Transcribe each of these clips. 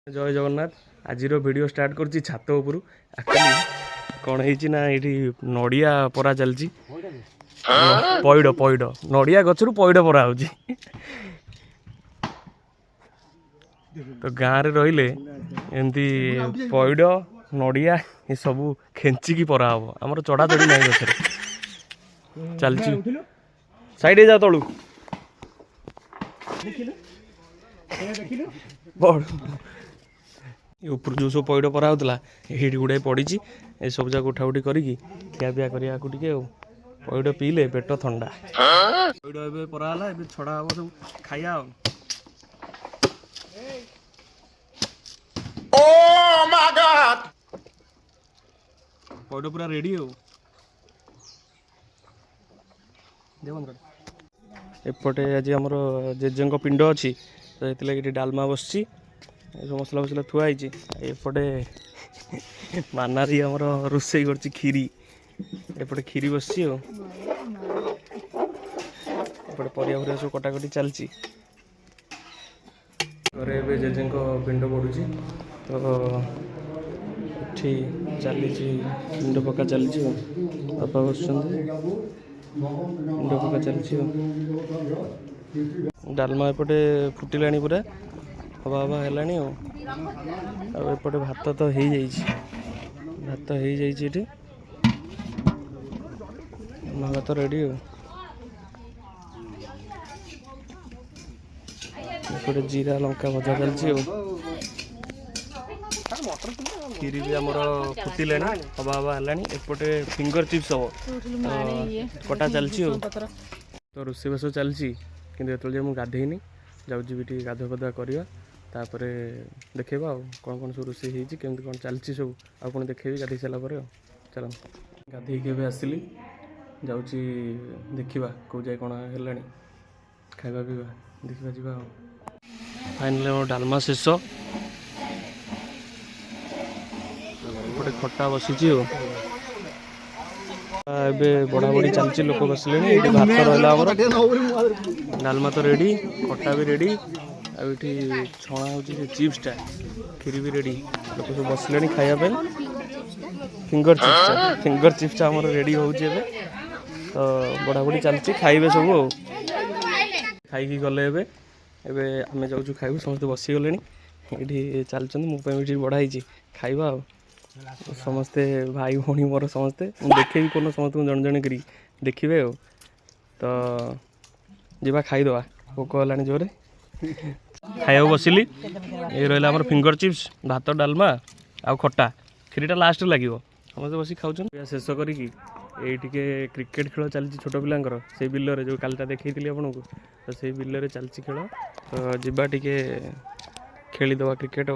जय जगन्नाथ आज video start कर छात उपरू एक्चुअली कौन है ये नड़िया परा चलती पैड पैड नड़िया गचर पैड परा हो तो गाँव में रहिले एमती पैड नड़िया ये सब खेचिकी परा हम आमर चढ़ा चढ़ी ना गचर चलती साइड जा तलू ऊपर जो सब पैड परा होता ये गुड़ाए पड़ी ये सब जाक उठा उठी करी खियापिया करने को पैड पीले पेट थंडा पैड ए पराला छड़ा हम सब खाया पैड पूरा रेडी हो एपटे आज आमर जेजे पिंड अच्छी तो ये डालमा बस मसला फसला थुआई एपटे मानारी आमर रोसई कर खीरी एपटे खीरी बस एपटे परिया फरिया सब कटाकटी चलती घरे जेजे पिंड पड़ू तो ये चली पिंड पक्का चलती बापा बस पिंड पक्का चलती डालमा एपटे फुटिला पूरा हवा हवा है एपटे भात तो हो भात हो भात रेडी हो एपटे जीरा लंका भजा चलती खीरी भी आमर फुटिला हवा हवा है एपटे फिंगर चिप्स हम कटा चलती तो रोषे बास चलती कि मुझे गाधेनी जाऊँगी गाधुआ पाधुआ करवा तापर देखा कौन कौन सब रोषे होमती कौन चलती सब आपन देखे गाधे सारापर चल गाधे आसली जाऊँगी देखा कौ जाए कौन है खावा पीवा देखा जा फाइनल डालमा शेष गोटे खटा बसी बड़ा बड़ी चलती लोक बसले भात रहा आमर डालमा तो रेडी खटा भी रेडी आठी छणा हो चिप्सटा खीरी भी रेडी लोक सब बसले खायापी फिंगर चिप्सटा आमर रेडी हो तो बड़ा बड़ी चलती खाइबे सब खाई गले आम जाऊँ खाइबू समस्त बसीगले ये चलते मोपाई बढ़ाई खाइबा समस्ते भाई भौणी मोर समस्ते देखे भी कौन समस्त जन जन करी देखिए तो जीवा खाईदवा भोक है जोरे खाया बसिली ये रहा आम फिंगर चिप्स भात डालमा आ खटा खीरीटा लास्ट लगे समस्त बस खाऊन शेष करी क्रिकेट खेल चलती छोट पिलांकर से बिलरे जो कालटा देखी आपन को तो से बिलरे चलती खेल तो जीवा टिके खेलीदवा क्रिकेट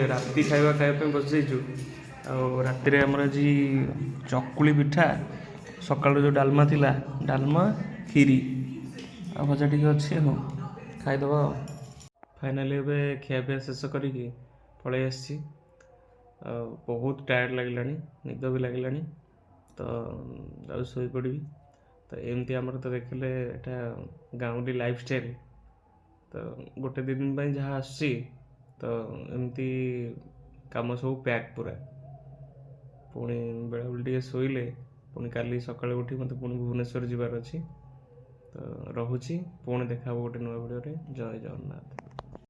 राति खाଇବା खाइबा बस जाइछु राति आमर आज चकुली पिठा सकाल जो डालमा थिला डालमा खीरी आ भजा टी अच्छे हो खाईदबा फाइनाली खियापिया शेष करी पलि आसी बहुत टायर्ड लगे निद भी लगे तो शोई पड़ी तो एमती आमर तो देखले एटा गाँवली लाइफ स्टाइल तो गोटे दिन जहाँ आसी तो एमती काम सब पैक पूरा पुणी बेला बेल शोले पुणी काली सकाଳେ उठी मत पुणी भुवनेश्वर जीवार अच्छी तो रोची पुणी देखा गोटे नुआ वीडियो जय जगन्नाथ।